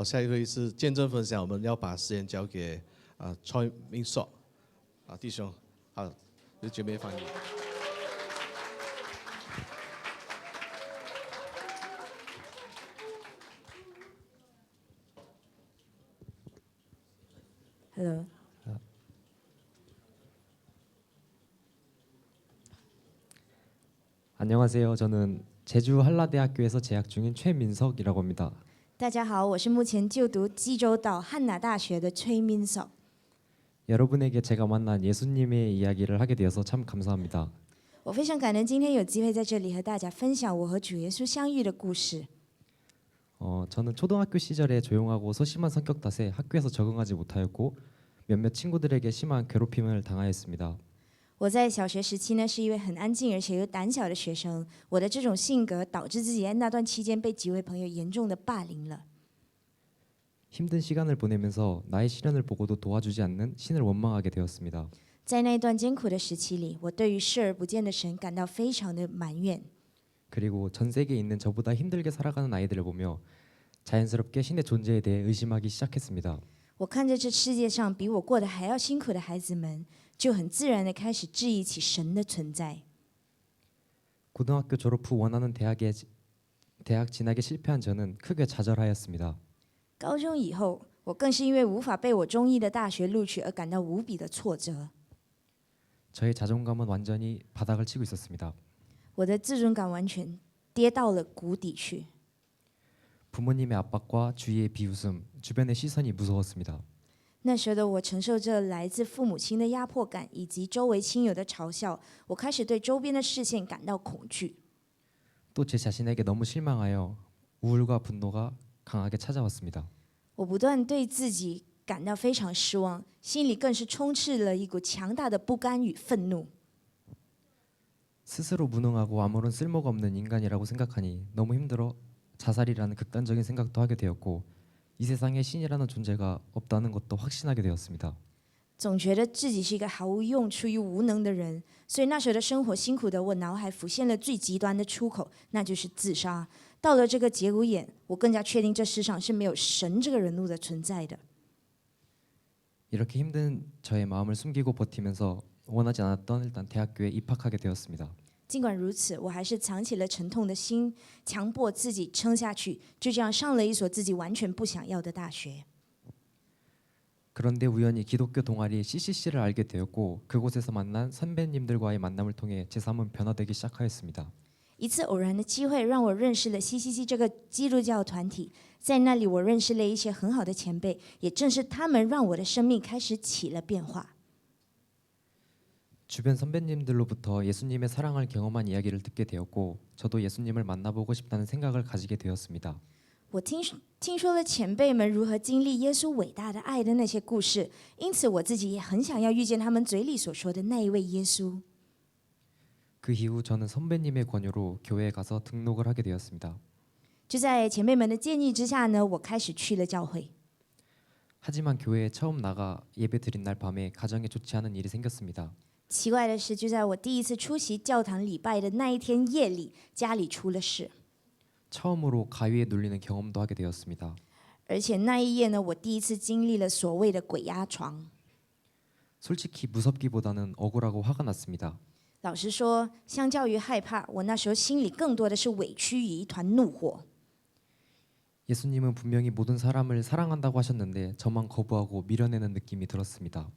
好，下一位是见证分享，我们要把时间交给Choi Min Sok 弟兄，有姐妹翻译。Hello. 안녕하세요. 저는 제주 한라대학교에서 재학 중인 최민석이라고 합니다. 大家好，我是目前就读济州岛汉拿大学的崔min sok。 여러분에게 제가 만난 예수님의 이야기를 하게 되어서 참 감사합니다. 我非常感恩今天有机会在这里和大家分享我和主耶稣相遇的故事。 저는 초등학교 시절에 조용하고 소심한 성격 탓에 학교에서 적응하지 못하였고 몇몇 친구들에게 심한 괴롭힘을 당하였습니다. 我在小学时期呢，是一位很安静而且又胆小的学生。我的这种性格导致自己在那段期间被几位朋友严重的霸凌了。 힘든 시간을 보내면서 나의 시련을 보고도 도와주지 않는 신을 원망하게 되었습니다. 在那一段艰苦的时期里，我对于视而不见的神感到非常的埋怨。 그리고 전 세계에 있는 저보다 힘들게 살아가는 아이들을 보며 자연스럽게 신의 존재에 대해 의심하기 시작했습니다. 我看着这世界上比我过得还要辛苦的孩子们，就很自然的开始质疑起神的存在。 고등학교 졸업 후 원하는 대학 진학에 실패한 저는 크게 좌절하였습니다. 高中以后，我更是因为无法被我中意的大学录取而感到无比的挫折。 저의 자존감은 완전히 바닥을 치고 있었습니다. 我的自尊感完全跌到了谷底去。 부모님의 압박과 주위의 비웃음, 주변의 시선이 무서웠습니다. 那时的我承受着来自父母亲的压迫感，以及周围亲友的嘲笑，我开始对周边的视线感到恐惧。 또 제 자신에게 너무 실망하여 우울과 분노가 강하게 찾아왔습니다. 我不断对自己感到非常失望，心里更是充斥了一股强大的不甘与愤怒。 스스로 무능하고 아무런 쓸모가 없는 인간이라고 생각하니 너무 힘들어 자살이라는 극단적인 생각도 하게 되었고 이 세상에 신이라는 존재가 없다는 것도 확신하게 되었습니다. 总觉得自己是一个毫无用处又无能的人，所以那时候的生活辛苦的我脑海浮现了最极端的出口，那就是自杀。到了这个节骨眼，我更加确定这世上是没有神这个人物的存在的。 이렇게 힘든 저의 마음을 숨기고 버티면서 원하지 않았던 일단 대학교에 입학하게 되었습니다. 尽管如此，我还是藏起了沉痛的心，强迫自己撑下去，就这样上了一所自己完全不想要的大学。 그런데 우연히 기독교 동아리 CCC를 알게 되었고 그곳에서 만난 선배님들과의 만남을 통해 제 삶은 변화되기 시작하였습니다. 一次偶然的机会让我认识了 CCC 这个基督教团体，在那里我认识了一些很好的前辈，也正是他们让我的生命开始起了变化。 주변 선배님들로부터 예수님의 사랑을 경험한 이야기를 듣게 되었고 저도 예수님을 만나보고 싶다는 생각을 가지게 되었습니다. 我听说了前辈们如何经历耶稣伟大的爱的那些故事，因此我自己也很想要遇见他们嘴里所说的那一位耶稣。 그 이후 저는 선배님의 권유로 교회에 가서 등록을 하게 되었습니다. 就在前辈们的建议之下呢，我开始去了教会。 하지만 교회에 처음 나가 예배 드린 날 밤에 가정에 좋지 않은 일이 생겼습니다. 奇怪的是，就在我第一次出席教堂礼拜的那一天夜里，家里出了事。 처음으로 가위에 눌리는 경험도 하게 되었습니다. 而且那一夜呢，我第一次经历了所谓的鬼压床。 솔직히 무섭기보다는 억울하고 화가 났습니다. 老实说，相较于害怕，我那时候心里更多的是委屈与一团怒火。 예수님은 분명히 모든 사람을 사랑한다고 하셨는데 저만 거부하고 밀어내는 느낌이 들었습니다.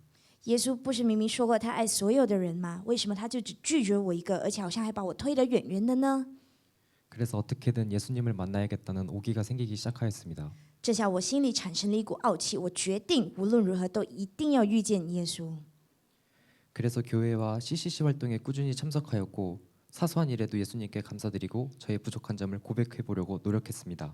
耶稣不是明明说过他爱所有的人吗？为什么他就只拒绝我一个，而且好像还把我推得远远的呢？ 그래서 어떻게든 예수님을 만나야겠다는 오기가 생기기 시작하였습니다. 这下我心里产生了一股傲气，我决定无论如何都一定要遇见耶稣。 그래서 교회와 CCC 활동에 꾸준히 참석하였고 사소한 일에도 예수님께 감사드리고 저의 부족한 점을 고백해 보려고 노력했습니다.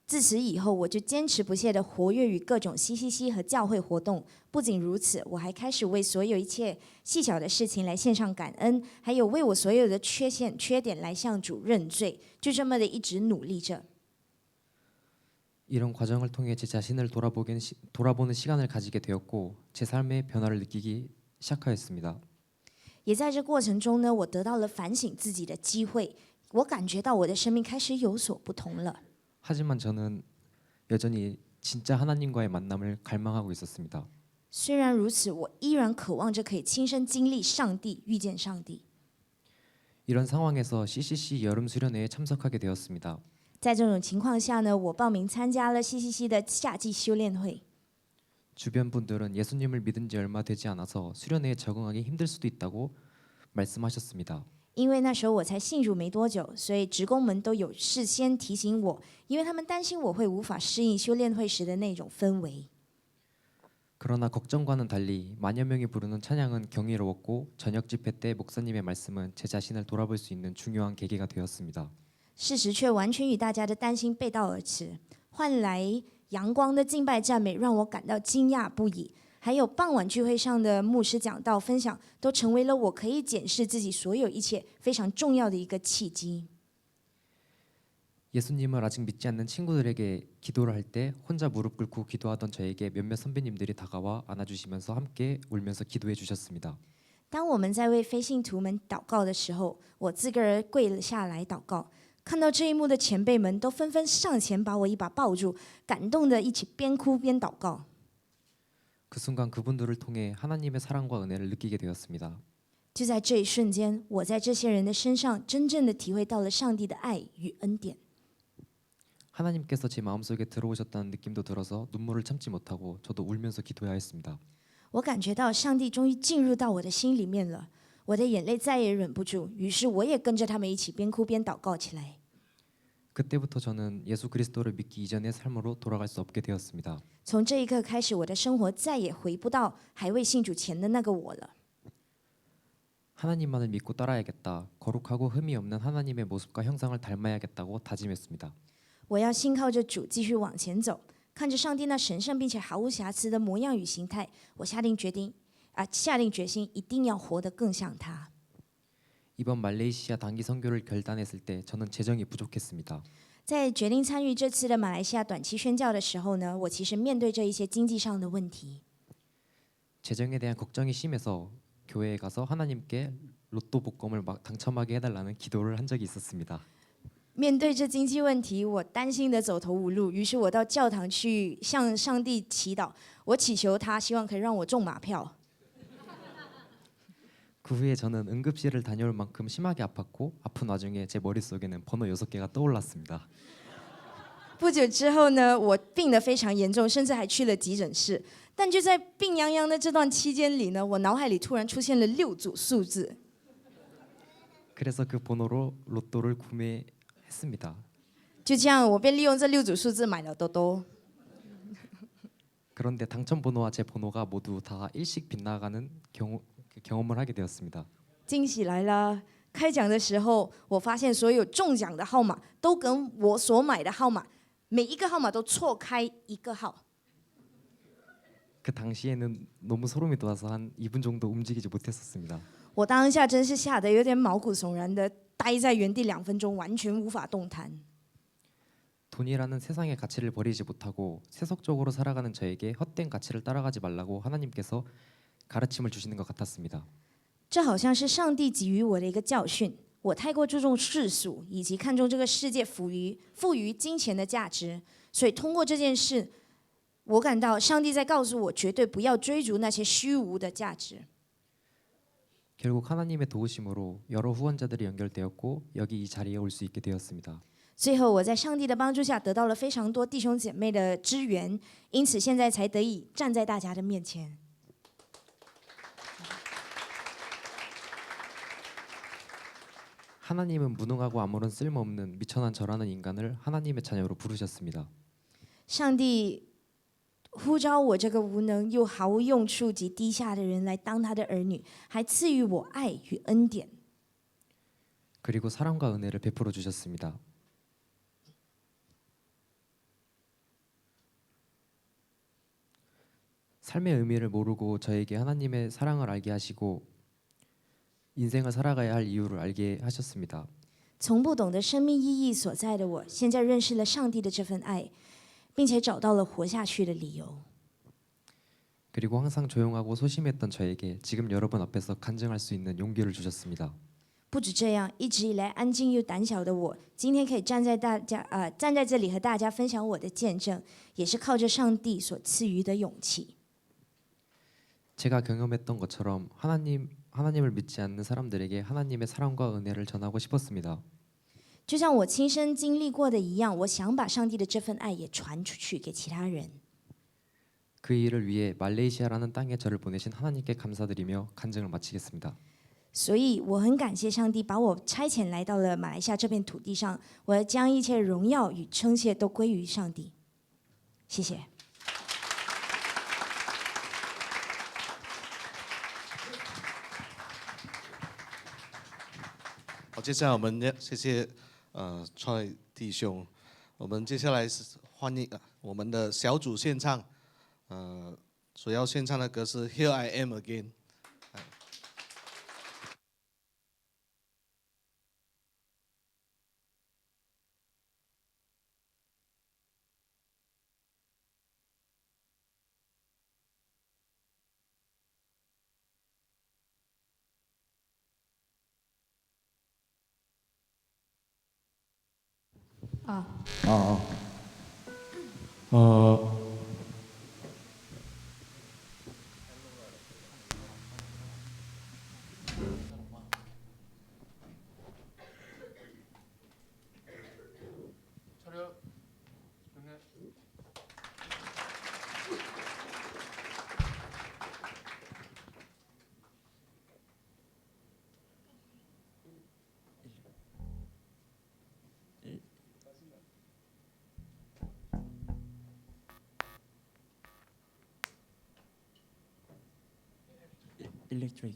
自此以后，我就坚持不懈地活跃于各种 CCC 和教会活动。不仅如此，我还开始为所有一切细小的事情来献上感恩，还有为我所有的缺点来向主认罪。就这么的一直努力着。 이런 과정을 통해 제 자신을 돌아보는 시간을 가지게 되었고 제 삶의 변화를 느끼기 시작하였습니다. 也在这过程中呢，我得到了反省自己的机会。我感觉到我的生命开始有所不同了。 하지만 저는 여전히 진짜 하나님과의 만남을 갈망하고 있었습니다. 虽然如此，我依然渴望着可以亲身经历上帝，遇见上帝。 이런 상황에서 CCC 여름 수련회에 참석하게 되었습니다. 在这种情况下呢，我报名参加了西西西的夏季修炼会。 주변 분들은 예수님을 믿은 지 얼마 되지 않아서 수련회에 적응하기 힘들 수도 있다고 말씀하셨습니다. 因为那时候我才信主没多久，所以职工们都有事先提醒我，因为他们担心我会无法适应修炼会时的那种氛围。 그러나 걱정과는 달리 만여 명이 부르는 찬양은 경이로웠고 저녁 집회 때 목사님의 말씀은 제 자신을 돌아볼 수 있는 중요한 계기가 되었습니다. 事实却完全与大家的担心背道而驰，换来阳光的敬拜赞美让我感到惊讶不已。还有傍晚聚会上的牧师讲道分享，都成为了我可以检视自己所有一切非常重要的一个契机。 예수님을 아직 믿지 않는 친구들에게 기도를 할 때 혼자 무릎 꿇고 기도하던 저에게 몇몇 선배님들이 다가와 안아주시면서 함께 울면서 기도해 주셨습니다. 当我们在为非信徒们祷告的时候，我自个儿跪了下来祷告。看到这一幕的前辈们都纷纷上前把我一把抱住，感动的一起边哭边祷告。 그 순간 그분들을 통해 하나님의 사랑과 은혜를 느끼게 되었습니다. 就在这一瞬间，我在这些人的身上真正的体会到了上帝的爱与恩典。 하나님께서 제 마음속에 들어오셨다는 느낌도 들어서 눈물을 참지 못하고 저도 울면서 기도해야 했습니다. 我感觉到上帝终于进入到我的心里面了，我的眼泪再也忍不住，于是我也跟着他们一起边哭边祷告起来。 그때부터 저는 예수 그리스도를 믿기 이전의 삶으로 돌아갈 수 없게 되었습니다. 从这一刻开始，我的生活再也回不到还未信主前的那个我了。 하나님만을 믿고 따라야겠다. 거룩하고 흠이 없는 하나님의 모습과 형상을 닮아야겠다고 다짐했습니다. 我要信靠着主继续往前走，看着上帝那神圣并且毫无瑕疵的模样与形态，我下定决心一定要活得更像他。 이번 말레이시아 단기 선교를 결단했을 때 저는 재정이 부족했습니다. 在决定参与这次的马来西亚短期宣教的时候呢，我其实面对着一些经济上的问题。 재정에 대한 걱정이 심해서 교회에 가서 하나님께 로또 복권을 당첨하게 해달라는 기도를 한 적이 있었습니다. 面对这经济问题，我担心的走投无路，于是我到教堂去向上帝祈祷，我祈求他，希望可以让我中马票。 그 후에 저는 응급실을 다녀올 만큼 심하게 아팠고 아픈 와중에 제 머릿속에는 번호 6개가 떠올랐습니다. 不久之后呢，我病得非常严重，甚至还去了急诊室。但就在病殃殃的这段期间里呢，我脑海里突然出现了6组数字。 그래서 그 번호로 로또를 구매했습니다. 就这样，我便利用这6组数字买了兜兜。 그런데 당첨 번호와 제 번호가 모두 다 일씩 빗나가는 경험을 하게 되었습니다. 惊喜来了！开奖的时候，我发现所有中奖的号码都跟我所买的号码，每一个号码都错开一个号。 그 당시에는 너무 소름이 돋아서 한 2분 정도 움직이지 못했었습니다. 我当下真是吓得有点毛骨悚然的待在原地2分钟，完全无法动弹。 돈이라는 세상의 가치를 버리지 못하고 세속적으로 살아가는 저에게 헛된 가치를 따라가지 말라고 하나님께서 가르침을 주시는 것 같았습니다. 这好像是上帝给予我的一个教训。我太过注重世俗，以及看重这个世界赋予金钱的价值，所以通过这件事，我感到上帝在告诉我，绝对不要追逐那些虚无的价值。 결국 하나님의 도우심으로 여러 후원자들이 연결되었고 여기 이 자리에 올 수 있게 되었습니다. 最后，我在上帝的帮助下得到了非常多弟兄姐妹的支援，因此现在才得以站在大家的面前。 하나님은 무능하고 아무런 쓸모없는 미천한 저라는 인간을 하나님의 자녀로 부르셨습니다. 上帝呼召我这个无能又毫无用处及低下的人来当他的儿女，还赐予我爱与恩典。 그리고 사랑과 은혜를 베풀어 주셨습니다. 삶의 의미를 모르고 저에게 하나님의 사랑을 알게 하시고 인생을 살아가야 할 이유를 알게 하셨습니다. 从不懂得生命意义所在的我，现在认识了上帝的这份爱，并且找到了活下去的理由。 그리고 항상 조용하고 소심했던 저에게 지금 여러분 앞에서 간증할 수 있는 용기를 주셨습니다. 不止这样，一直以来安静又胆小的我，今天可以站在这里和大家分享我的见证，也是靠着上帝所赐予的勇气。 제가 경험했던 것처럼 하나님을 믿지 않는 사람들에게 하나님의 사랑과 은혜를 전하고 싶었습니다. 就像我亲身经历过的一样，我想把上帝的这份爱也传出去给其他人。 그 일을 위해 말레이시아라는 땅에 저를 보내신 하나님께 감사드리며 간증을 마치겠습니다. 所以我很感谢上帝把我差遣来到了马来西亚这片土地上，我要将一切荣耀与称谢都归于上帝。谢谢。好，接下来我们要谢谢Troy弟兄，我们接下来是欢迎我们的小组献唱，所要献唱的歌是《Here I Am Again》。 Electric.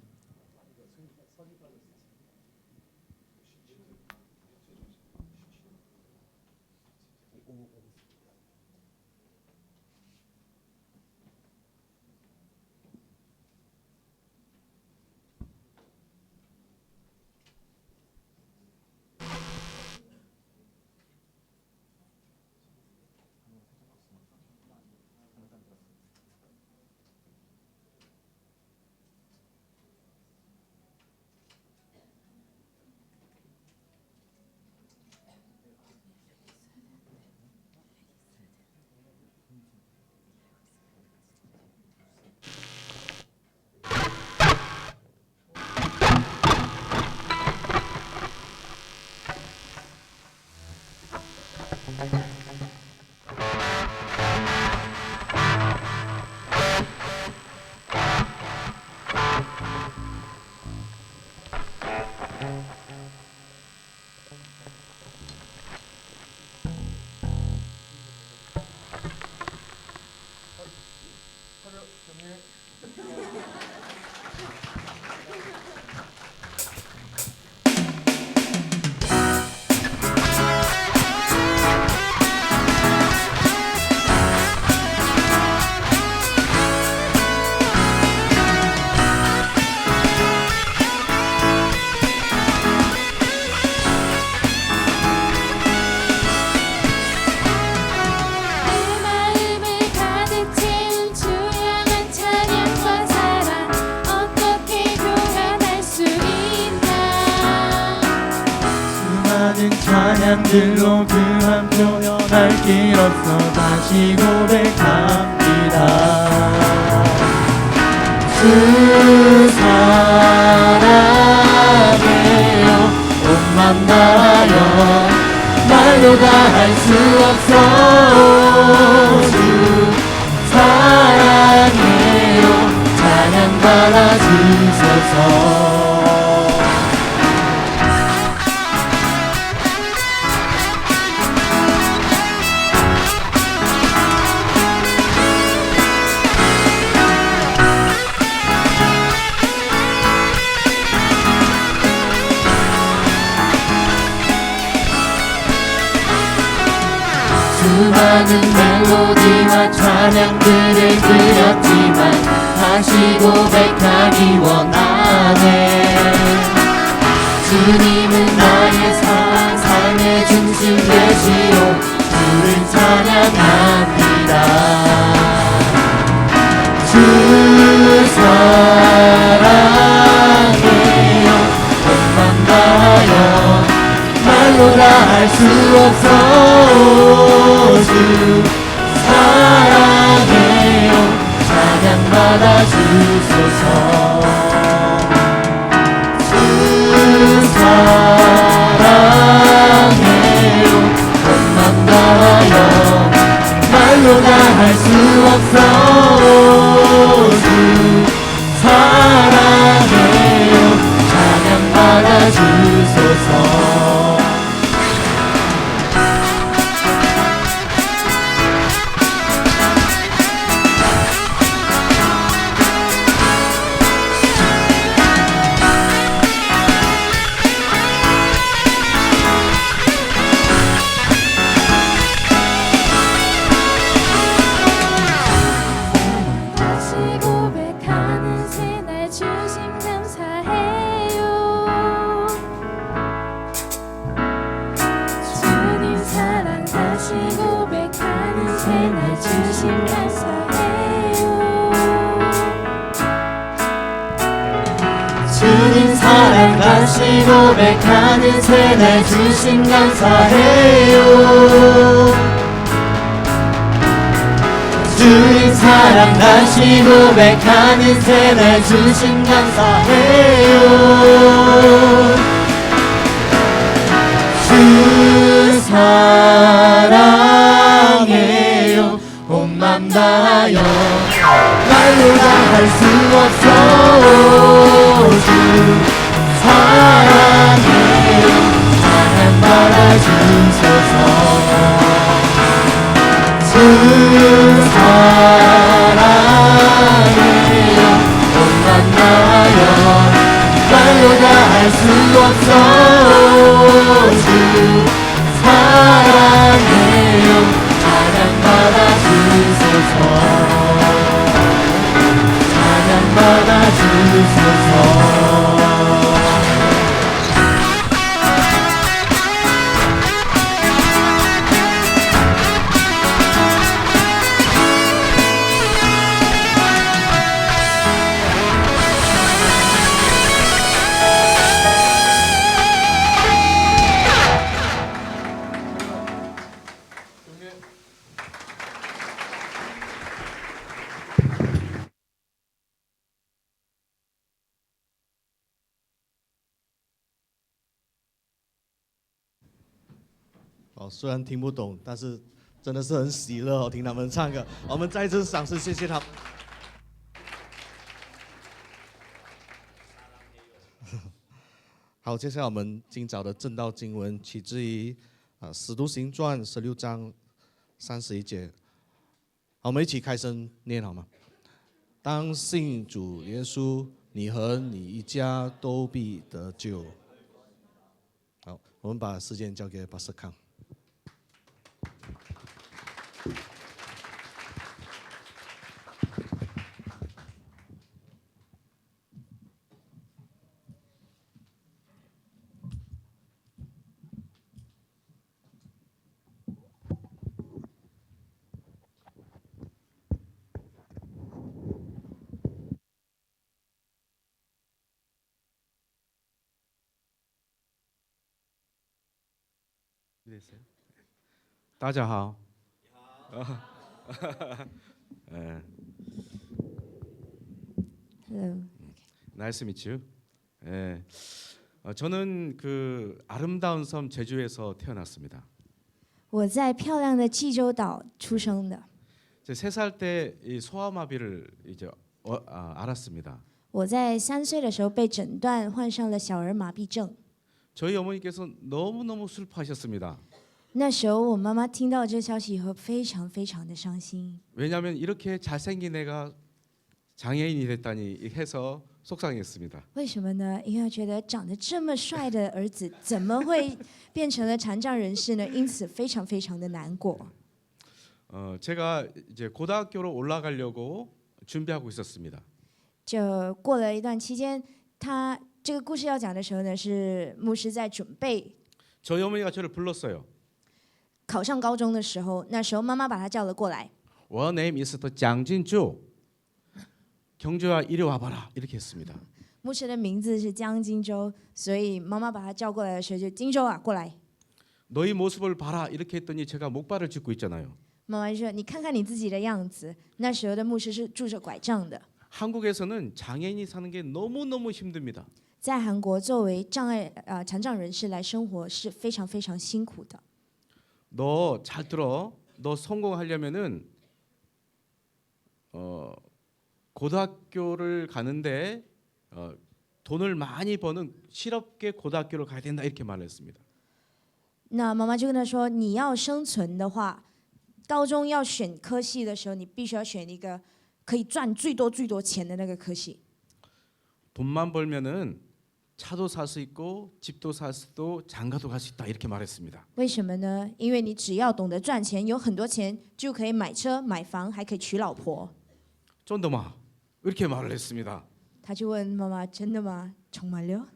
찬양들로 그한 표현할 길 없어 다시 고백합니다. 주 사랑해요 온맘 다하여 말로 다 할 수 없어 주 사랑해요 찬양 받아주소서. 수많은 멜로디와 찬양들을 드렸지만 다시 고백하기 원하네. 주님은 나의 삶의 중심 되시오 주를 찬양합니다. 주 사랑해요 온맘 다 다할 수 없어 주 사랑해요 찬양받아 주소서 주 사랑해요 온맘 다하여 말로 다할 수 없어 주 사랑해요 찬양받아 주소서 다시 고백하는 새날 주심 감사해요 주님 사랑 다시 고백하는 새날 주심 감사해요 주님 사랑 다시 고백하는 새날 주심 감사해요 주님 사랑 다시 고백하는 새날 주심 감사해요 주 사랑해요 온맘 다하여 말로 다할 수 없어 주 사랑해요 찬양받아 주소서 주 사랑해요 온맘 다하여 말로 다할 수 없어 주 사랑해요 찬양받아 주소서 찬양받아 주소서虽然听不懂，但是真的是很喜乐听他们唱歌。我们再一次掌声，谢谢他们。好，接下来我们今早的正道经文取自于使徒行传16章31节。好，我们一起开声念好吗？当信主耶稣，你和你一家都必得救。好，我们把时间交给巴斯康。大家好。Hello. Nice to meet you. 예. 저는 그 아름다운 섬 제주에서 태어났습니다. 我在漂亮的济州岛出生的。 제 3살 때 이 소아마비를 이제 알았습니다. 我在3岁的时候被诊断患上了小儿麻痹症。 저희 어머니께서 너무너무 슬퍼하셨습니다. 那时候我妈妈听到这消息以后非常非常的伤心。 왜냐하면 이렇게 잘생긴 애가 장애인이 됐다니 해서 속상했습니다. 为什么呢？因为她觉得长得这么帅的儿子怎么会变成了残障人士呢？因此非常非常的难过。 제가 이제 고등학교로 올라가려고 준비하고 있었습니다. 就过了一段期间，他这个故事要讲的时候呢，是牧师在准备 저희 어머니가 저를 불렀어요. 考上高中的时候，那时候妈妈把他叫了过来。 Your name is 장진주. 경주야 이리 와봐라 이렇게 했습니다. 牧师的名字是江金州，所以妈妈把他叫过来的时候就金州啊，过来。 너희 모습을 봐라 이렇게 했더니 제가 목발을 짚고 있잖아요. 妈妈就说：“你看看你自己的样子。”那时候的牧师是拄着拐杖的。 한국에서는 장애인이 사는 게 너무너무 힘듭니다. 在韩国，作为残障人士来生活是非常非常辛苦的。 너 잘 들어. 너 성공하려면은 고등학교를 가는데 돈을 많이 버는 실업계 고등학교를 가야 된다 이렇게 말했습니다. 那妈妈就跟他说：“你要生存的话，高中要选科系的时候，你必须要选一个可以赚最多钱的那个科系。 돈만 벌면은 차도 살 수 있고 집도 살 수도 장가도 갈 수 있다 이렇게 말했습니다. 为什么呢？因为你只要懂得赚钱，有很多钱就可以买车、买房，还可以娶老婆。 쫀더마 이렇게 말을 했습니다. 他就问妈妈：“真的吗？정말요？”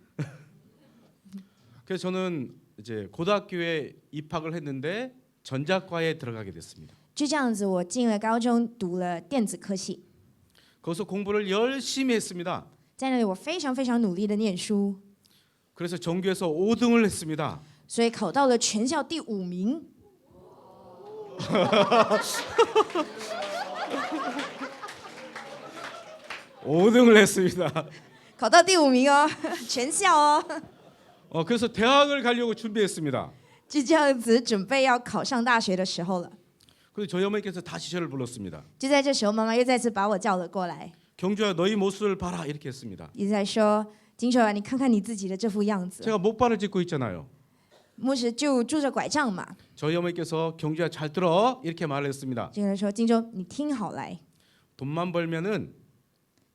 그래서 저는 이제 고등학교에 입학을 했는데 전자과에 들어가게 됐습니다. 就这样子，我进了高中，读了电子科系。 거기서 공부를 열심히 했습니다. 在那里，我非常非常努力的念书， 그래서 전교에서 5등을 했습니다. 所以考到了全校第5名。 5등을 했습니다. 考到第5名哦，全校哦。 그래서 대학을 가려고 준비했습니다. 就这样子准备要考上大学的时候了。 그래서 저희 어머니께서 다시 저를 불렀습니다. 就在这时候，妈妈又再次把我叫了过来， 경주야 너희 모습을 봐라 이렇게 했습니다. 一直在说：“金球啊，你看看你自己的这副样子。 제가 목발을 짚고 있잖아요. ”牧师就拄着拐杖嘛， 저희 어머니께서 경주야 잘 들어 이렇게 말했습니다. 就跟他说：“金球，你听好来， 돈만 벌면은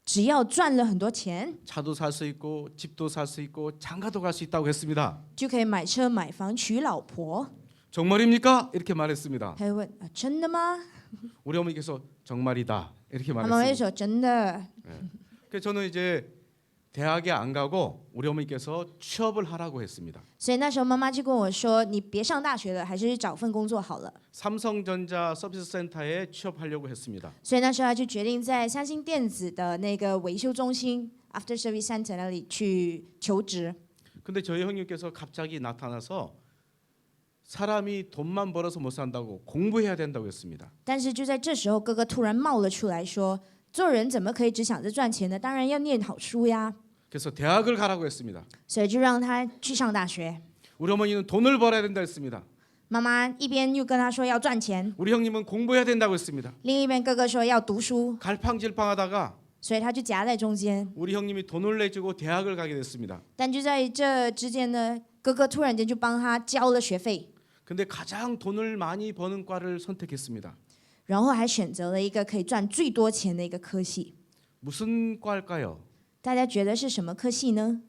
只要赚了很多钱， 차도 살 수 있고 집도 살 수 있고 장가도 갈 수 있다고 했습니다. 就可以买车、买房、娶老婆。 정말입니까? 이렇게 말했습니다. 他就问：“真的吗 우리 어머니께서 정말이다 이렇게？” 妈妈就 말했습니다. 说：“真的。 그래서 저는 이제 대학에 안 가고 우리 어머니께서 취업을 하라고 했습니다. ”所以那时候妈妈就跟我说：“你别上大学了，还是去找份工作好了。 삼성전자 서비스 센터에 취업하려고 했습니다. ”所以那时候他就决定在三星电子的那个维修中心 After Service Center 那里去求职。 근데 저희 형님께서 갑자기 나타나서 사람이 돈만 벌어서 못 산다고 공부해야 된다고 했습니다. 但是就在这时候，哥哥突然冒了出来说：“做人怎么可以只想着赚钱呢？当然要念好书呀。 그래서 대학을 가라고 했습니다. ”所以就让他去上大学。 우리 어머니는 돈을 벌어야 된다 했습니다. 妈妈一边又跟他说要赚钱， 우리 형님은 공부해야 된다고 했습니다. 另一边哥哥说要读书， 갈팡질팡하다가 所以他就夹在中间。 우리 형님이 돈을 내주고 대학을 가게 됐습니다. 但就在这之间呢，哥哥突然间就帮他交了学费， 근데 가장 돈을 많이 버는 과를 선택했습니다. 然后还选择了一个可以赚最多钱的一个科系。 무슨 과일까요? 大家觉得是什么科系呢？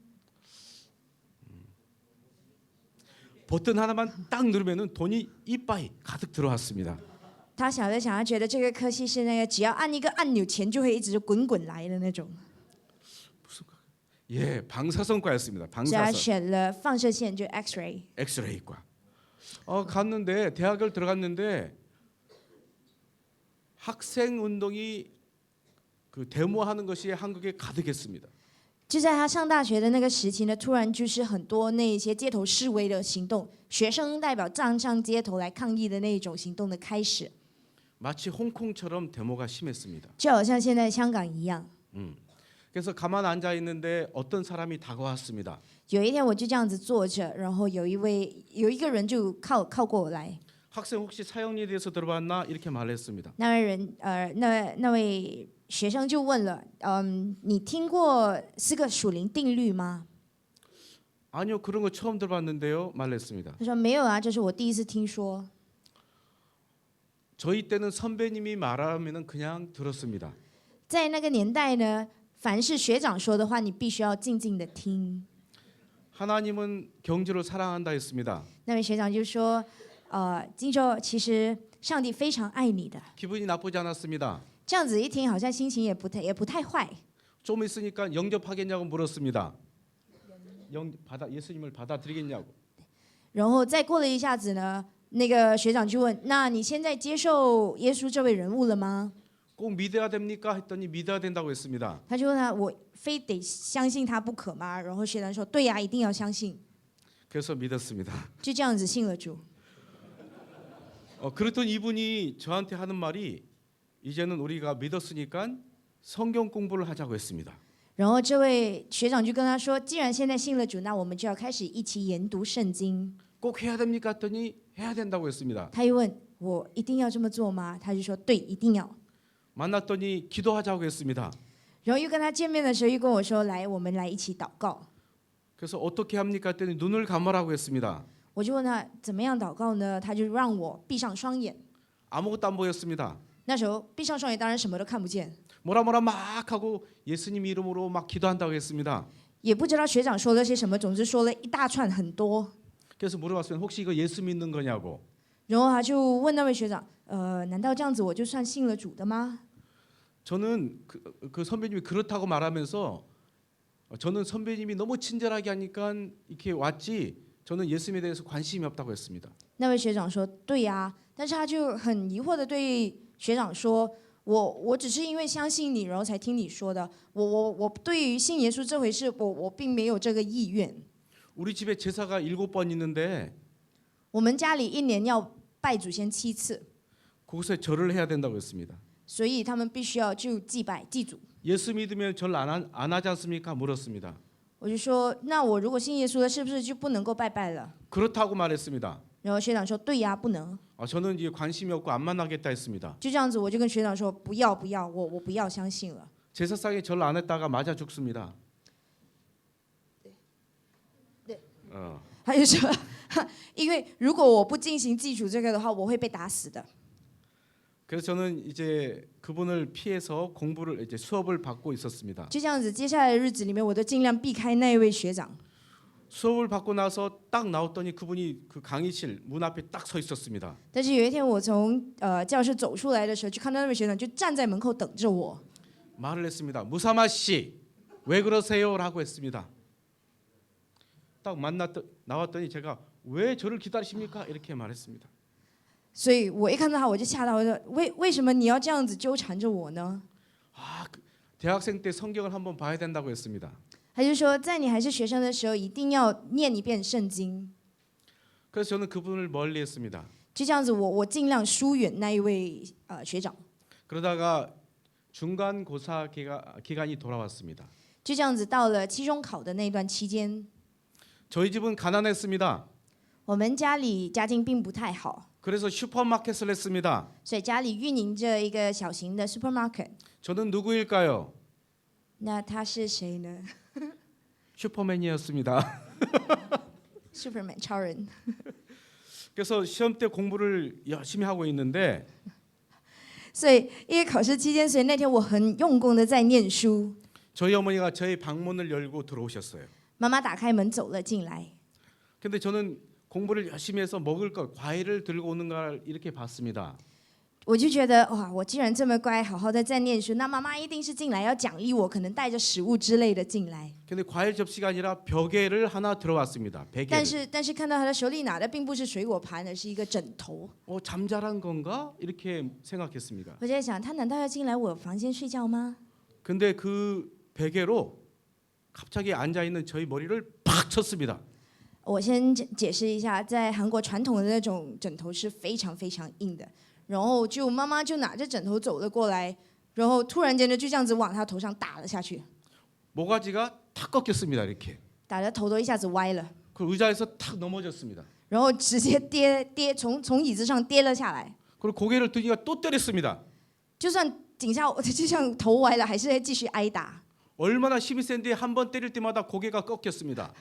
버튼 하나만 딱 누르면은 돈이 이빠이 가득 들어왔습니다. 他想了想，他觉得这个科系是那个只要按一个按钮，钱就会一直滚滚来的那种， 예, 방사선과였습니다. 所以他 방사선. 选了放射线，就 X-ray。 엑스레이과. 갔는데 대학을 들어갔는데 학생 운동이 그 데모하는 것이 한국에 가득했습니다. 就在他上大学的那个时期呢，突然就是很多那些街头示威的行动，学生代表站上街头来抗议的那种行动的开始， 마치 홍콩처럼 데모가 심했습니다. 就好像现在香港一样。 그래서 가만 앉아 있는데 어떤 사람이 다가왔습니다. 有一天我就这样子坐着，然后有一个人就靠过我来， 학생 혹시 사형리에 대해서 들어봤나 이렇게 말했습니다. 那位学生就问了，你听过4个属灵定律吗？ 아니요 그런 거 처음 들어봤는데요 말했습니다. 他说没有啊，这是我第一次听说。 저희 때는 선배님이 말하면은 그냥 들었습니다. 在那个年代呢，凡是学长说的话，你必须要静静的听。 하나님은 경주를 사랑한다 했습니다. 那位学长就说，金州，其实上帝非常爱你的。 기분이 나쁘지 않았습니다. 这样子一听，好像心情也不太坏。 좀 있으니까 영접하겠냐고 물었습니다. 예수님을 받아들이겠냐고. 然后再过了一下子呢，那个学长就问：“那你现在接受耶稣这位人物了吗 꼭 믿어야 됩니까? 했더니 믿어야 된다고 했습니다. ？”他就问他：“我非得相信他不可吗？”然后学长说：“对呀，一定要相信。” 그래서 믿었습니다. 就这样子信了主。 그랬더니 이분이 저한테 하는 말이 이제는 우리가 믿었으니까 성경 공부를 하자고 했습니다. 然后这位学长就跟他说：“既然现在信了主，那我们就要开始一起研读圣经。 꼭 해야 됩니까? 했더니 해야 된다고 했습니다. ”他又问我：“一定要这么做吗？”他就说：“对，一定要。” 만났더니 기도하자고 했습니다. 然后又跟他见面的时候，又跟我说：“来，我们来一起祷告。 그래서 어떻게 합니까? 했더니 눈을 감으라고 했습니다. ”我就问他怎么样祷告呢？他就让我闭上双眼。 아무것도 안 보였습니다. 那时候闭上双眼，当然什么都看不见， 뭐라 막 하고 예수님 이름으로 막 기도한다고 했습니다. 也不知道学长说了些什么，总之说了一大串很多。 그래서 물어봤어요. 혹시 이거 예수 믿는 거냐고. 然后他就问那位学长：“难道这样子我就算信了主的吗？” 저는 그 선배님이 그렇다고 말하면서 저는 선배님이 너무 친절하게 하니까 이렇게 왔지 저는 예수님에 대해서 관심이 없다고 했습니다. 那位学长说：“对呀。”但是他就很疑惑的对学长说：“我只是因为相信你，然后才听你说的。我对于信耶稣这回事，我并没有这个意愿。 우리 집에 제사가 7번 있는데 我们家里一年要拜祖先7次， 그곳에 절을 해야 된다고 했습니다. 所以他们必须要就祭拜祭祖。 예수 믿으면 절 안 하지 않습니까? 물었습니다. 我就说：“那我如果信耶稣了，是不是就不能够拜拜了 그렇다고 말했습니다. ？” 然后学长说：“对呀，不能。 저는 이제 관심이 없고 안 만나겠다 했습니다. ”就这样子，我就跟学长说：“不要，不要，我不要相信了。 제사상에 절 안 했다가 맞아 죽습니다. 네. 哦，”他就说：“因为如果我不进行祭祖这个的话，我会被打死的。” 그래서 저는 이제 그분을 피해서 공부를 이제 수업을 받고 있었습니다. 就这样子，接下来的日子里面，我都尽量避开那一位学长。 수업을 받고 나서 딱 나왔더니 그분이 그 강의실 문 앞에 딱 서 있었습니다. 但是有一天，我从教室走出来的时候，就看到那位学长就站在门口等着我。 말을 했습니다. 무사마 씨, 왜 그러세요?라고 했습니다. 딱 나왔더니 제가 왜 저를 기다리십니까? 이렇게 말했습니다. 所以我一看到他，我就吓到，我说：“为什么你要这样子纠缠着我呢？” 대학생 때 성경을 한번 봐야 된다고 했습니다. 他就说，在你还是学生的时候，一定要念一遍圣经。 그래서 저는 그분을 멀리했습니다. 就这样子，我尽量疏远那一位学长。 그러다가 중간고사 기간이 돌아왔습니다. 就这样子，到了期中考的那段期间， 저희 집은 가난했습니다. 我们家里家境并不太好， 그래서 슈퍼마켓을 했습니다. 所以家里运营着一个小型的 supermarket。 저는 누구일까요? 那他是谁呢 슈퍼맨이었습니다. ？Superman 超人。 그래서 시험 때 공부를 열심히 하고 있는데 所以因为考试期间，所以那天我很用功的在念书。 저희 어머니가 저희 방문을 열고 들어오셨어요. 妈妈打开门走了进来， 근데 저는 공부를 열심히 해서 먹을 것, 과일을 들고 오는 걸 이렇게 봤습니다. 我就觉得哇，我既然这么乖，好好的在念书，那妈妈一定是进来要奖励我，可能带着食物之类的进来。 근데 과일 접시가 아니라 벽에를 하나 들어왔습니다. 但 베개를. 是看到他的手里拿的并不是水果盘，而是一个枕头。 잠자란 건가? 이렇게 생각했습니다. 我在想，他难道要进来我房间睡觉吗？ 근데 그 베개로 갑자기 앉아 있는 저희 머리를 팍 쳤습니다. 我先解释一下，在韩国传统的那种枕头是非常非常硬的，然后就妈妈就拿着枕头走了过来，然后突然间就这样子往他头上打了下去， 모가지가 탁 꺾였습니다. 이렇게. 打的头都一下子歪了， 그 의자에서 탁 넘어졌습니다. 然后直接跌从椅子上跌了下来， 그리고 고개를 드니까 또 때렸습니다. 就算顶下就像头歪了，还是会继续挨打。 얼마나 힘이 센데 한 번 때릴 때마다 고개가 꺾였습니다.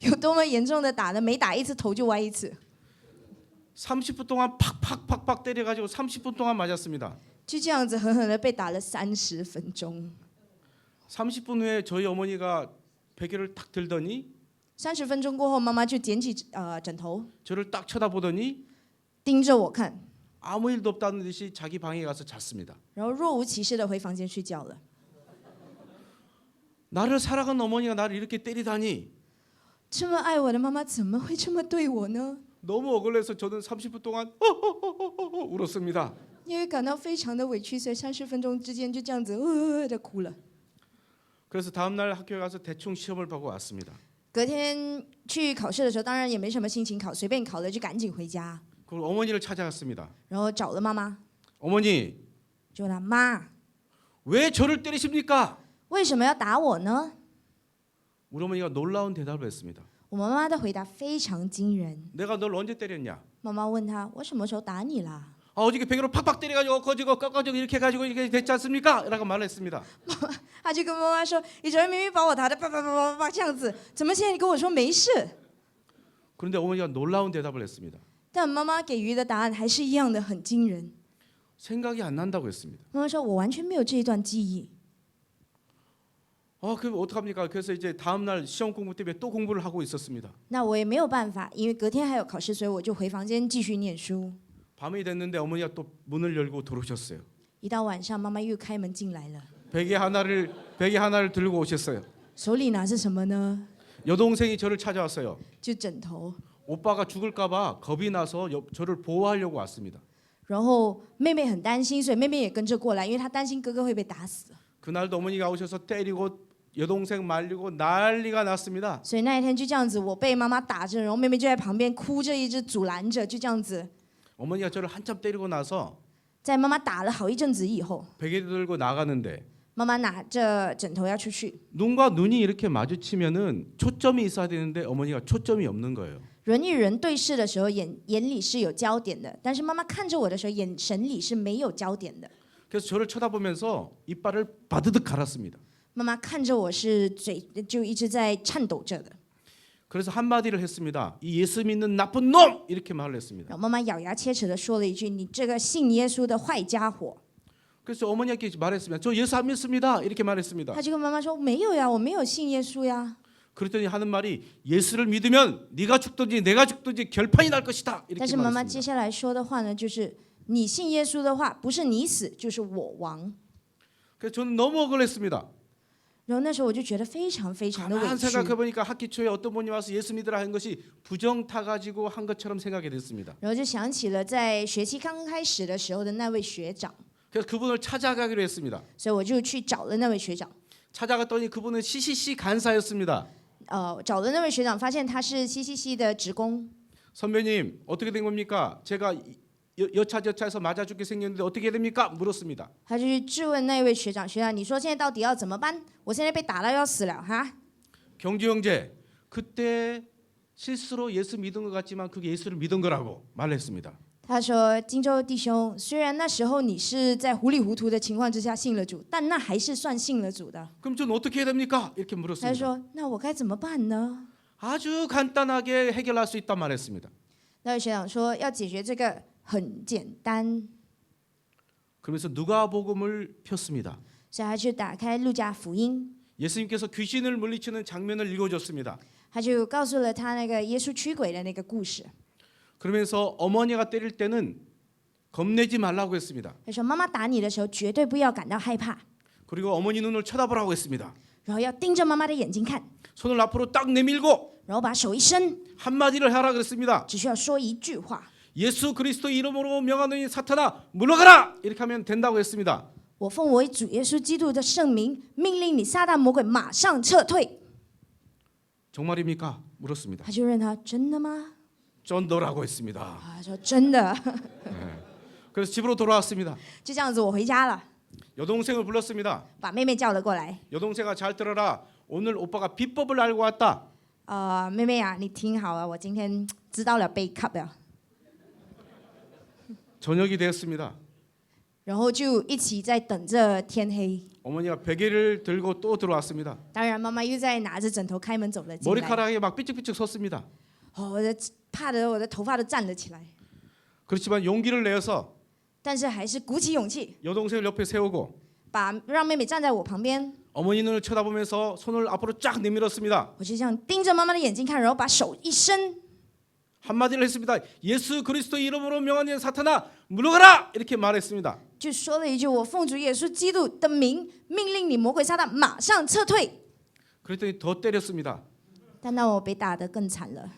有多么严重的打呢？每打一次头就歪一次， 30분 동안 팍팍팍팍 때려가지고 30분 동안 맞았습니다. 就这样子狠狠的被打了30分钟。 30분 후에 저희 어머니가 베개를 탁 들더니 30分钟过后，妈妈就捡起枕头， 저를 딱 쳐다보더니 盯着我看， 아무 일도 없다는 듯이 자기 방에 가서 잤습니다. 然后若无其事的回房间睡觉了。 나를 사랑하는 어머니가 나를 이렇게 때리다니 这么爱我的妈妈怎么会这么对我呢？ 너무 억울해서 저는 30분 동안 울었습니다. 因为感到非常的委屈，所以30分钟之间就这样子的哭了。 그래서 다음 날 학교에 가서 대충 시험을 보고 왔습니다. 隔天去考试的时候，当然也没什么心情考，随便考了就赶紧回家， 그리고 어머니를 찾아갔습니다. 然后找了妈妈， 어머니 就问她妈， 왜 저를 때리십니까? 为什么要打我呢？ 우리 어머니가 놀라운 대답을 했습니다. 我妈妈的回答非常惊人。 내가 널 언제 때렸냐? 妈妈问她：“我什么时候打你啦 아, 어저께 베개로 팍팍 때려가지고 거지고 꺾어지고 이렇게 해가지고 이렇게 됐지 않습니까? 라고 말했습니다. ？”她就跟妈妈说：“你昨天明明把我打的叭叭叭叭叭这样子，怎么现在你跟我说没事 그런데 어머니가 놀라운 대답을 했습니다. ？”但妈妈给予的答案还是一样的很惊人。 생각이 안 난다고 했습니다. 妈妈说：“我完全没有这一段记忆。 그럼 어떡합니까? 그래서 이제 다음 날 시험 공부 때문에 또 공부를 하고 있었습니다. 那我也没有办法，因为隔天还有考试，所以我就回房间继续念书。 밤이 됐는데 어머니가 또 문을 열고 들어오셨어요. 一到晚上，妈妈又开门进来了， 베개 하나를 들고 오셨어요. 手里拿着什么呢？ 여동생이 저를 찾아왔어요. 就枕头。 오빠가 죽을까봐 겁이 나서 저를 보호하려고 왔습니다. 然后妹妹很担心，所以妹妹也跟着过来，因为她担心哥哥会被打死。 그날도 어머니가 오셔서 때리고 여동생 말리고 난리가 났습니다. 所以那一天就这样子，我被妈妈打着，然后妹妹就在旁边哭着，一直阻拦着，就这样子。 어머니가 저를 한참 때리고 나서 在妈妈打了好一阵子以后， 베개 들고 나가는데 妈妈拿着枕头要出去， 눈과 눈이 이렇게 마주치면은 초점이 있어야 되는데 어머니가 초점이 없는 거예요. 人与人对视的时候，眼里是有焦点的，但是妈妈看着我的时候，眼神里是没有焦点的。 그래서 저를 쳐다보면서 이빨을 바드득 갈았습니다. 妈妈看着我是嘴就一直在颤抖着的， 그래서 한마디를 했습니다. 이 예수 믿는 나쁜 놈! 이렇게 말을 했습니다. 然后妈妈咬牙切齿的说了一句：“你这个信耶稣的坏家伙。” 그래서 어머니께 말했습니다. 저 예수 안 믿습니다. 이렇게 말했습니다. 他就跟妈妈说：“没有呀，我没有信耶稣呀。” 그랬더니 하는 말이 예수를 믿으면 네가 죽든지 내가 죽든지 결판이 날 것이다. 但 이렇게 是妈妈接 말했습니다. 下来说的话呢，就是你信耶稣的话，不是你死就是我亡。 그래서 저는 너무 억울했습니다. 然后那时候我就觉得非常非常的委 가만 屈。 생각해 보니까 학기 초에 어떤 분이 와서 예수 믿으라 한 것이 부정 타가지고 한 것처럼 생각이 됐습니다. 然后就想起了在学期刚开始的时候的那位学长， 그래서 그분을 찾아가기로 했습니다. 所以我就去找了那位学长。 찾아갔더니 그분은 CCC 간사였습니다. 找了那位学长，发现他是 CCC 的职工。 선배님 어떻게 된 겁니까? 제가 여차저차해서 맞아 죽게 생겼는데 어떻게 해야 됩니까? 물었습니다. 他就去质问那位学长：“学长，你说现在到底要怎么办？我现在被打到要死了哈！” 경주 형제 그때 실수로 예수 믿은 것 같지만 그게 예수를 믿은 거라고 말했습니다. 他说：“荆州弟兄，虽然那时候你是在糊里糊涂的情况之下信了主，但那还是算信了主的。 그럼 전 어떻게 해야 됩니까? 이렇게 他就 물었습니다. 说：“那我该怎么办呢 아주 간단하게 해결할 수 있단 말했습니다. ？”那位学长说：“要解决这个很简单。 그러면서 누가복음을 폈습니다. ”所以他就打开路加福音， 예수님께서 귀신을 물리치는 장면을 읽어줬습니다. 他就告诉了他那个耶稣驱鬼的那个故事。 그러면서 어머니가 때릴 때는 겁내지 말라고 했습니다. 他说：“妈妈打你的时候，绝对不要感到害怕， 그리고 어머니 눈을 쳐다보라고 했습니다. 然后要盯着妈妈的眼睛看， 손을 앞으로 딱 내밀고 然后把手一伸， 한마디를 하라 그랬습니다. 只需要说一句话。 예수 그리스도 이름으로 명하노니 사탄아 물러가라 이렇게 하면 된다고 했습니다. 我奉我主耶稣基督的圣名，命令你撒旦魔鬼马上撤退。 정말입니까? 물었습니다. 他就问他：“真的吗 쩐더라고 했습니다. ？”他说：“真的。 그래서 집으로 돌아왔습니다. ”就这样子，我回家了， 여동생을 불렀습니다. 把妹妹叫了过来。 여동생아 잘 들어라. 오늘 오빠가 비법을 알고 왔다. 妹妹啊，你听好了，我今天知道了杯 cup 了。 저녁이 되었습니다. 然后就一起在等着天黑。 어머니가 베개를 들고 또 들어왔습니다. 当然，妈妈又在拿着枕头开门走了进来。 머리카락이 막 삐죽삐죽 섰습니다. 我的怕得我的头发都站了起来， 그렇지만 용기를 내어서 但是还是鼓起勇气， 여동생을 옆에 세우고 让妹妹站在我旁边。 어머니 눈을 쳐다보면서 손을 앞으로 쫙 내밀었습니다. 我就这样盯着妈妈的眼睛看，然后把手一伸， 한마디를 했습니다. 예수 그리스도 이름으로 명하는 사탄아 물러가라 이렇게 말했습니다. 就说了一句：“我奉主耶稣基督的名，命令你魔鬼撒旦马上撤退。 그랬더니 더 때렸습니다. ”但那我被打得更惨了，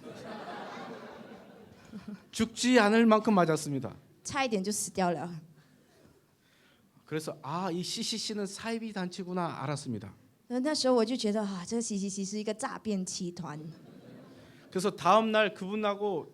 죽지 않을 만큼 맞았습니다. 差一点就死掉了。 그래서 이 CCC는 사이비 단체구나 알았습니다. 那时候我就觉得啊，这个 CCC 是一个诈骗集团。 그래서 다음 날 그분하고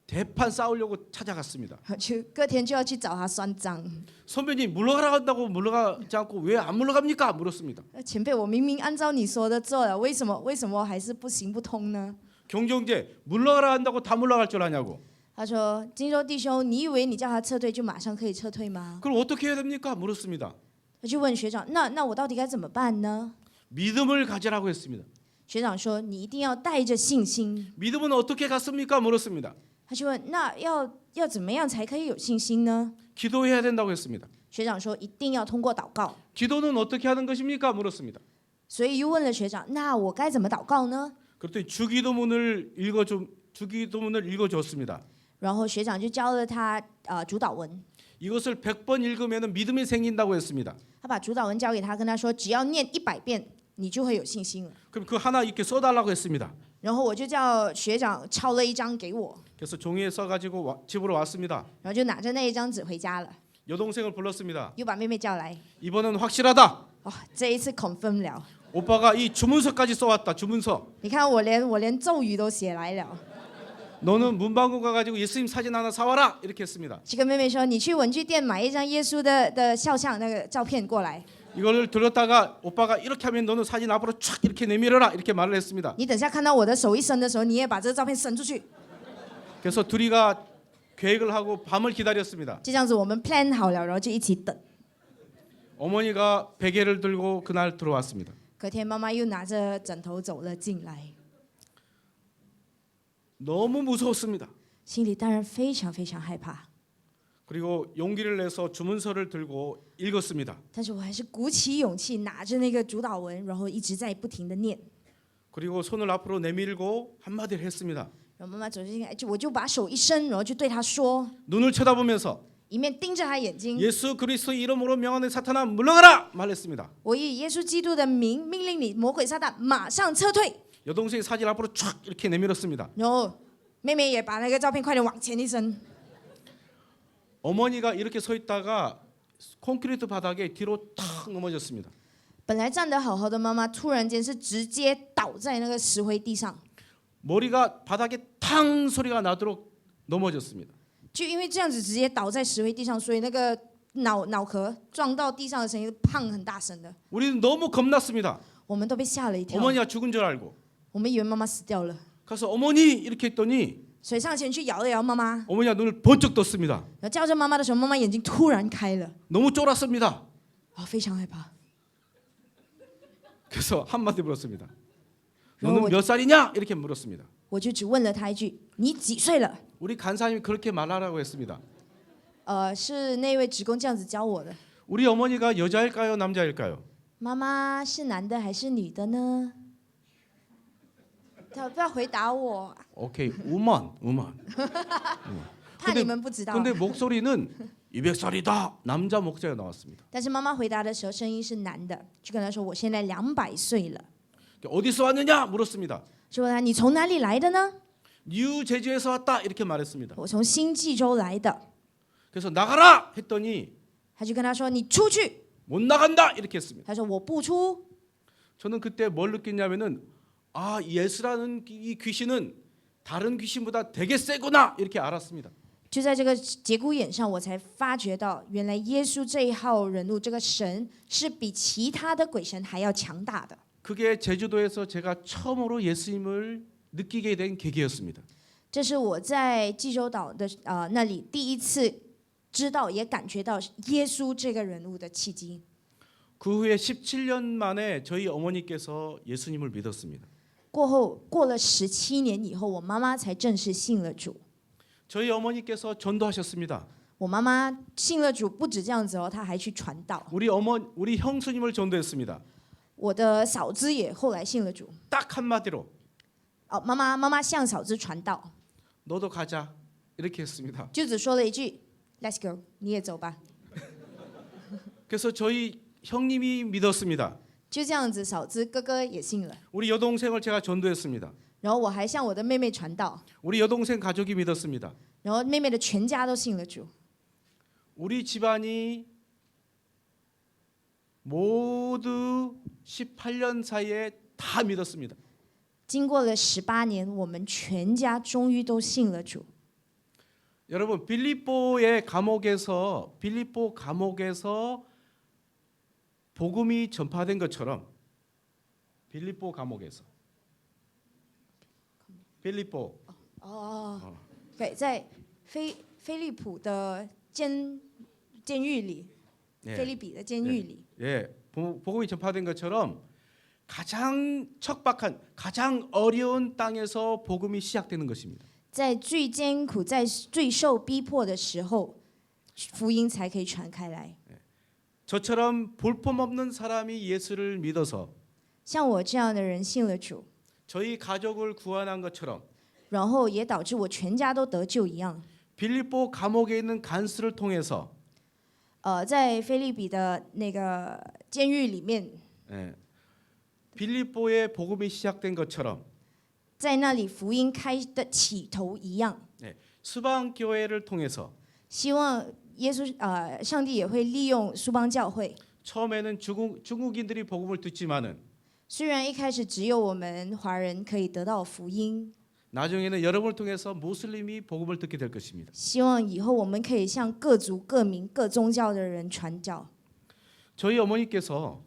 대판 싸우려고 찾아갔습니다. 就隔天就要去找他算账。 선배님 물러가라 한다고 물러가지 않고 왜 안 물러갑니까? 물었습니다. 前辈，我明明按照你说的做了，为什么还是不行不通呢？ 경정제 물러가라 한다고 다 물러갈 줄 아냐고. 他说：“金州弟兄，你以为你叫他撤退就马上可以撤退吗 그럼 어떻게 해야 됩니까? 물었습니다. ？”他就问学长：“那我到底该怎么办呢 믿음을 가지라고 했습니다. ？”学长说：“你一定要带着信心。 믿음은 어떻게 갔습니까? 물었습니다. 他就问：“那要怎么样才可以有信心呢 기도해야 된다고 했습니다. ？”学长说：“一定要通过祷告。 기도는 어떻게 하는 것입니까? 물었습니다. ”所以又问了学长：“那我该怎么祷告呢 그랬더니 주기도문을 읽어줬습니다. ？”然后学长就教了他主导文， 이것을 100번 읽으면 믿음이 생긴다고 했습니다. 他把主导文交给他，跟他说：“只要念100遍，你就会有信心了。 그럼 그 하나 이렇게 써달라고 했습니다. ”然后我就叫学长抄了一张给我， 그래서 종이에 써가지고 집으로 왔습니다. 然后就拿着那一张纸回家了， 여동생을 불렀습니다. 又把妹妹叫来。 이번은 확실하다. 哦，这一次 confirm 了。 오빠가 이 주문서까지 써왔다. 주문서. 你看我连咒语都写来了。 너는 문방구 가가지고 예수님 사진 하나 사와라. 이렇게 했습니다. 去跟妹妹说，你去文具店买一张耶稣的肖像那个照片过来。 이거를 들었다가 오빠가 이렇게 하면 너는 사진 앞으로 촥 이렇게 내밀어라. 이렇게 말을 했습니다. 你等下看到我的手一伸的时候，你也把这个照片伸出去。 그래서 둘이가 계획을 하고 밤을 기다렸습니다. 就这样子，我们 plan 好了，然后就一起等。 어머니가 베개를 들고 그날 들어왔습니다. 隔天妈妈又拿着枕头走了进来， 너무 무서웠습니다. 心里当然非常非常害怕， 그리고 용기를 내서 주문서를 들고 읽었습니다. 但是我还是鼓起勇气，拿着那个主导文，然后一直在不停的念。 그리고 손을 앞으로 내밀고 한마디를 했습니다. 然后妈妈走进来，我就把手一伸，然后就对他说， 눈을 쳐다보면서 一面盯着他眼睛， 예수 그리스도 이름으로 명하는 사탄아 물러가라 말했습니다. 我以耶稣基督的名命令你魔鬼撒旦马上撤退。 여동생이 사진 앞으로 촥 이렇게 내밀었습니다. 然后妹妹也把那个照片快点往前一伸。 어머니가 이렇게 서 있다가 콘크리트 바닥에 뒤로 탁 넘어졌습니다. 本来站得好好的妈妈，突然间是直接倒在那个石灰地上， 머리가 바닥에 탕 소리가 나도록 넘어졌습니다. 就因为这样子直接倒在石灰地上，所以那个脑壳撞到地上的声音砰很大声的， 우리는 너무 겁났습니다. 我们都被吓了一跳。 어머니가 죽은 줄 알고. 我们以为妈妈死掉了， 가서 어머니 이렇게 했더니 所以上前去摇了摇妈妈， 어머니가 눈을 번쩍 떴습니다. 然后叫着妈妈的时候，妈妈眼睛突然开了， 너무 쫄았습니다. 非常害怕。 그래서 한마디 물었습니다. 너무 너는 몇 살이냐? 이렇게 물었습니다. 我就只问了他一句：“你几岁了 우리 간사님이 그렇게 말하라고 했습니다. ？”是那位职工这样子教我的。 우리 어머니가 여자일까요? 남자일까요? 妈妈是男的还是女的呢？他不要回答我， 오케이, 우먼. 怕你们不知道。 근데 목소리는 200살이다. 남자 목소리가 나왔습니다. 但是妈妈回答的时候，声音是男的，就跟他说：“我现在200岁了。 어디서 왔느냐? 물었습니다. ”就问他：“你从哪里来的呢 뉴 제주에서 왔다. 이렇게 말했습니다. ？”我从新济州来的。 그래서 나가라 했더니 他就跟他说：“你出去。 못 나간다. 이렇게 했습니다. ”他说：“我不出。 저는 그때 뭘 느꼈냐면은 아, 예수라는 이 귀신은 다른 귀신보다 되게 세구나. 이렇게 알았습니다. ”就在这个节骨眼上，我才发觉到，原来耶稣这一号人物，这个神是比其他的鬼神还要强大的。 그게 제주도에서 제가 처음으로 예수님을 느끼게 된 계기였습니다. 这是我在济州岛的那里第一次知道，也感觉到耶稣这个人物的契机。 그 후에 17년 만에 저희 어머니께서 예수님을 믿었습니다. 过了17年以后，我妈妈才正式信了主。 저희 어머니께서 전도하셨습니다. 我妈妈信了主，不止这样子哦，她还去传道。 우리 형수님을 전도했습니다. 我的嫂子也后来信了主。 딱 한마디로 妈妈向嫂子传道， 너도 가자 이렇게 했습니다. 就只说了一句 "Let's go"， 你也走吧。 그래서 저희 형님이 믿었습니다. 就这样子，嫂子哥哥也信了。 우리 여동생을 제가 전도했습니다. 然后我还向我的妹妹传道， 우리 여동생 가족이 믿었습니다. 然后妹妹的全家都信了主。 우리 집안이 모두 18년 사이에 다 믿었습니다. 经过了18年，我们全家终于都信了主。 여러분 빌립보 감옥에서 복음이 전파된 것처럼 빌립보 감옥에서 빌립보 对，在菲利普的监狱里， 예, 菲利比的监狱里， 예, 복음이 전파된 것처럼 가장 척박한 가장 어려운 땅에서 복음이 시작되는 것입니다. 在最艰苦、在最受逼迫的时候，福音才可以传开来。 저처럼 볼품없는 사람이 예수를 믿어서 像我这样的人信了主， 저희 가족을 구원한 것처럼 然后也导致我全家都得救一样。 빌립보 감옥에 있는 간수를 통해서 在菲利比的那个监狱里面， 예, 빌립보의 복음이 시작된 것처럼 在那里福音开的起头一样。 예, 수방 교회를 통해서 希望上帝也会利用苏邦教会。 처음에는 중국인들이 복음을 듣지만은 虽然一开始只有我们华人可以得到福音， 나중에는 여러분을 통해서 무슬림이 복음을 듣게 될 것입니다. 希望以后我们可以向各族、各民、各宗教的人传教。 저희 어머니께서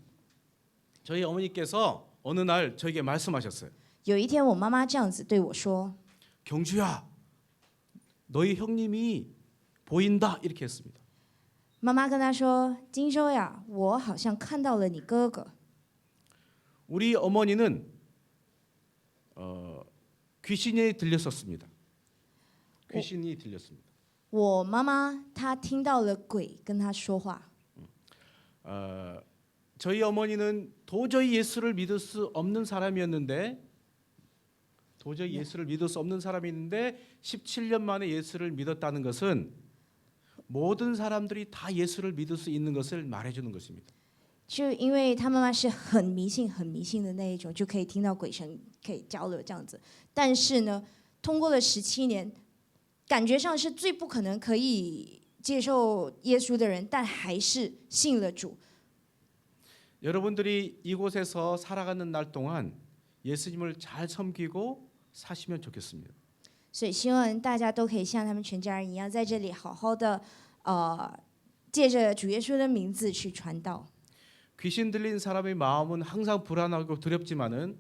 어느 날 저에게 말씀하셨어요. 有一天，我妈妈这样子对我说 경주야, 너희 형님이 보인다 이렇게 했습니다. 妈妈跟她说：“金州呀，我好像看到了你哥哥。” 우리 어머니는 귀신이 들렸었습니다. 귀신이 들렸습니다. 我妈妈她听到了鬼跟她说话。 저희 어머니는 도저히 예수를 믿을 수 없는 사람이었는데 17년 만에 예수를 믿었다는 것은 모든 사람들이 다 예수를 믿을 수 있는 것을 말해주는 것입니다. 就因为她妈妈是很迷信的那一种，就可以听到鬼神可以交流这样子。但是呢，通过了17年，感觉上是最不可能可以接受耶稣的人，但还是信了主。 여러분들이 이곳에서 살아가는 날 동안 예수님을 잘 섬기고 사시면 좋겠습니다. 所以希望大家都可以像他们全家人一样，在这里好好的借着主耶稣的名字去传道。 귀신 들린 사람의 마음은 항상 불안하고 두렵지만은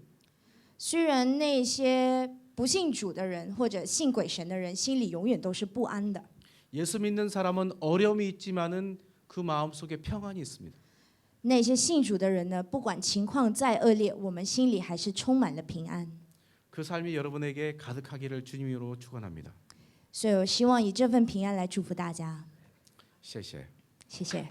虽然那些不信主的人或者信鬼神的人心里永远都是不安的， 예수 믿는 사람은 어려움이 있지만은 그 마음 속에 평안이 있습니다. 那些信主的人呢，不管情况再恶劣，我们心里还是充满了平安。 그 삶이 여러분에게 가득하기를 주님으로 축원합니다. 所以我希望以这份平安来祝福大家。 谢谢。谢谢。